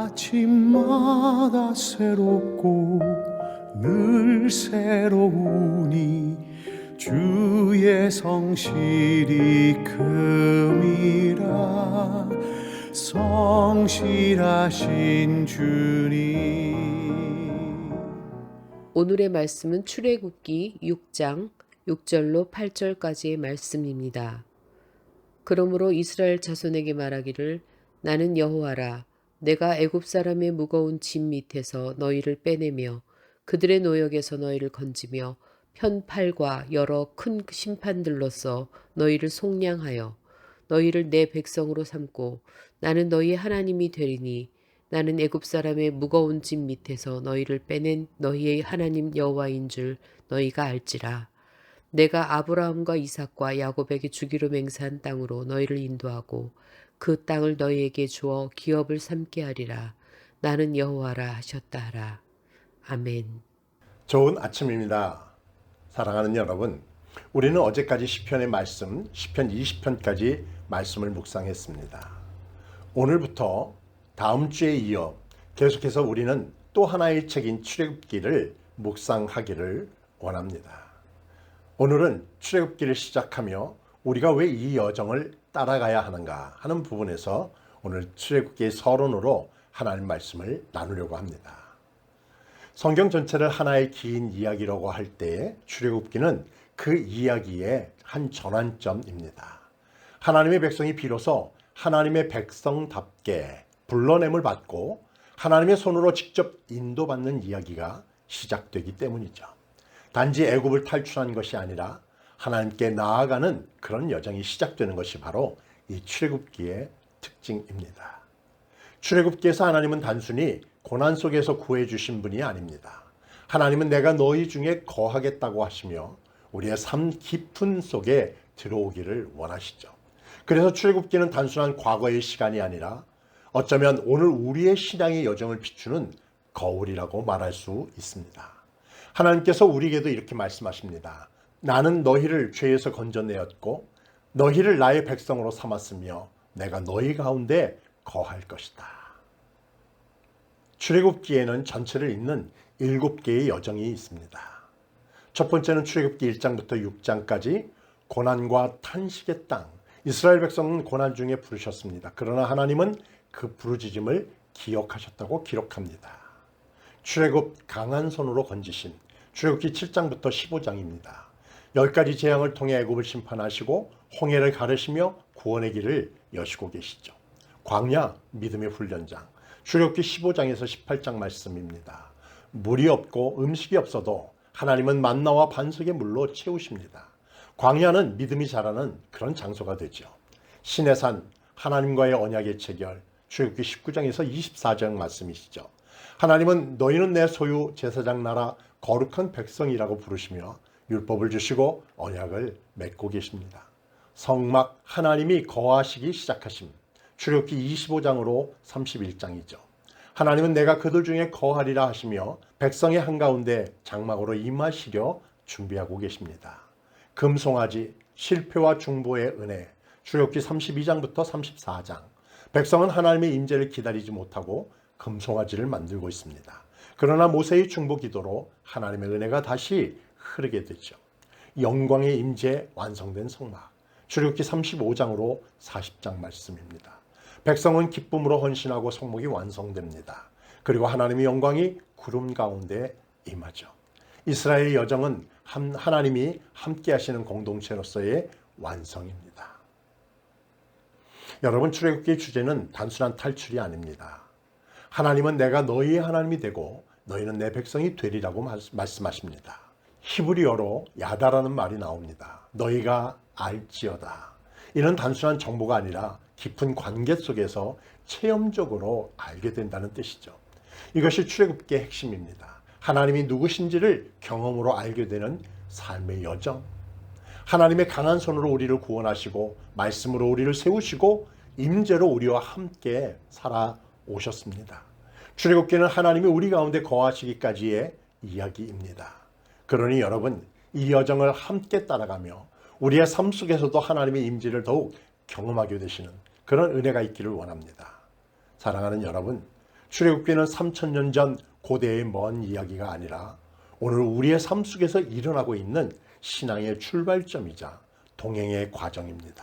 아침마다 새롭고 늘 새로우니 주의 성실이 큼이라. 성실하신 주님. 오늘의 말씀은 출애굽기 6장 6절로 8절까지의 말씀입니다. 그러므로 이스라엘 자손에게 말하기를 나는 여호와라. 내가 애굽 사람의 무거운 짐 밑에서 너희를 빼내며 그들의 노역에서 너희를 건지며 편팔과 여러 큰 심판들로서 너희를 속량하여 너희를 내 백성으로 삼고 나는 너희의 하나님이 되리니 나는 애굽 사람의 무거운 짐 밑에서 너희를 빼낸 너희의 하나님 여호와인 줄 너희가 알지라. 내가 아브라함과 이삭과 야곱에게 주기로 맹세한 땅으로 너희를 인도하고 그 땅을 너희에게 주어 기업을 삼게 하리라. 나는 여호와라 하셨다 하라. 아멘. 좋은 아침입니다. 사랑하는 여러분, 우리는 어제까지 시편의 말씀, 시편 20편까지 말씀을 묵상했습니다. 오늘부터 다음 주에 이어 계속해서 우리는 또 하나의 책인 출애굽기를 묵상하기를 원합니다. 오늘은 출애굽기를 시작하며 우리가 왜 이 여정을 따라가야 하는가 하는 부분에서 오늘 출애굽기의 서론으로 하나님 말씀을 나누려고 합니다. 성경 전체를 하나의 긴 이야기라고 할 때 출애굽기는 그 이야기의 한 전환점입니다. 하나님의 백성이 비로소 하나님의 백성답게 불러냄을 받고 하나님의 손으로 직접 인도받는 이야기가 시작되기 때문이죠. 단지 애굽을 탈출한 것이 아니라 하나님께 나아가는 그런 여정이 시작되는 것이 바로 이 출애굽기의 특징입니다. 출애굽기에서 하나님은 단순히 고난 속에서 구해주신 분이 아닙니다. 하나님은 내가 너희 중에 거하겠다고 하시며 우리의 삶 깊은 속에 들어오기를 원하시죠. 그래서 출애굽기는 단순한 과거의 시간이 아니라 어쩌면 오늘 우리의 신앙의 여정을 비추는 거울이라고 말할 수 있습니다. 하나님께서 우리에게도 이렇게 말씀하십니다. 나는 너희를 죄에서 건져내었고 너희를 나의 백성으로 삼았으며 내가 너희 가운데 거할 것이다. 출애굽기에는 전체를 잇는 7개의 여정이 있습니다. 첫 번째는 출애굽기 1장부터 6장까지 고난과 탄식의 땅, 이스라엘 백성은 고난 중에 부르셨습니다. 그러나 하나님은 그 부르짖음을 기억하셨다고 기록합니다. 출애굽 강한 손으로 건지신 출애굽기 7장부터 15장입니다. 10가지 재앙을 통해 애굽을 심판하시고 홍해를 가르시며 구원의 길을 여시고 계시죠. 광야 믿음의 훈련장, 출애굽기 15장에서 18장 말씀입니다. 물이 없고 음식이 없어도 하나님은 만나와 반석의 물로 채우십니다. 광야는 믿음이 자라는 그런 장소가 되죠. 시내산 하나님과의 언약의 체결, 출애굽기 19장에서 24장 말씀이시죠. 하나님은 너희는 내 소유 제사장 나라 거룩한 백성이라고 부르시며 율법을 주시고 언약을 맺고 계십니다. 성막 하나님이 거하시기 시작하심, 출애굽기 25장으로 31장이죠. 하나님은 내가 그들 중에 거하리라 하시며 백성의 한가운데 장막으로 임하시려 준비하고 계십니다. 금송아지 실패와 중보의 은혜, 출애굽기 32장부터 34장. 백성은 하나님의 임재를 기다리지 못하고 금송아지를 만들고 있습니다. 그러나 모세의 중보 기도로 하나님의 은혜가 다시 흐르게 되죠. 영광의 임재 완성된 성막, 출애굽기 35장으로 40장 말씀입니다. 백성은 기쁨으로 헌신하고 성막이 완성됩니다. 그리고 하나님의 영광이 구름 가운데 임하죠. 이스라엘의 여정은 하나님이 함께 하시는 공동체로서의 완성입니다. 여러분, 출애굽기의 주제는 단순한 탈출이 아닙니다. 하나님은 내가 너희의 하나님이 되고 너희는 내 백성이 되리라고 말씀하십니다. 히브리어로 야다라는 말이 나옵니다. 너희가 알지어다. 이는 단순한 정보가 아니라 깊은 관계 속에서 체험적으로 알게 된다는 뜻이죠. 이것이 출애굽기의 핵심입니다. 하나님이 누구신지를 경험으로 알게 되는 삶의 여정. 하나님의 강한 손으로 우리를 구원하시고 말씀으로 우리를 세우시고 임재로 우리와 함께 살아오셨습니다. 출애굽기는 하나님이 우리 가운데 거하시기까지의 이야기입니다. 그러니 여러분, 이 여정을 함께 따라가며 우리의 삶 속에서도 하나님의 임재를 더욱 경험하게 되시는 그런 은혜가 있기를 원합니다. 사랑하는 여러분, 출애굽기는 3000년 전 고대의 먼 이야기가 아니라 오늘 우리의 삶 속에서 일어나고 있는 신앙의 출발점이자 동행의 과정입니다.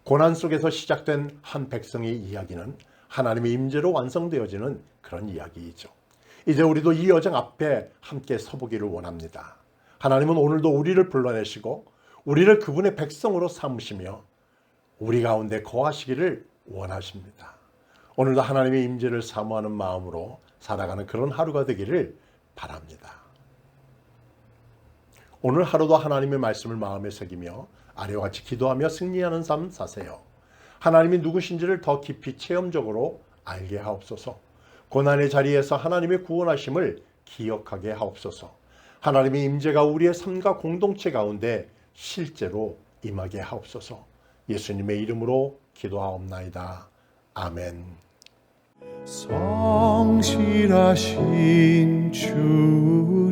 고난 속에서 시작된 한 백성의 이야기는 하나님의 임재로 완성되어지는 그런 이야기이죠. 이제 우리도 이 여정 앞에 함께 서보기를 원합니다. 하나님은 오늘도 우리를 불러내시고 우리를 그분의 백성으로 삼으시며 우리 가운데 거하시기를 원하십니다. 오늘도 하나님의 임재를 사모하는 마음으로 살아가는 그런 하루가 되기를 바랍니다. 오늘 하루도 하나님의 말씀을 마음에 새기며 아래와 같이 기도하며 승리하는 삶 사세요. 하나님이 누구신지를 더 깊이 체험적으로 알게 하옵소서. 고난의 자리에서 하나님의 구원하심을 기억하게 하옵소서. 하나님의 임재가 우리의 삶과 공동체 가운데 실제로 임하게 하옵소서. 예수님의 이름으로 기도하옵나이다. 아멘. 성실하신 주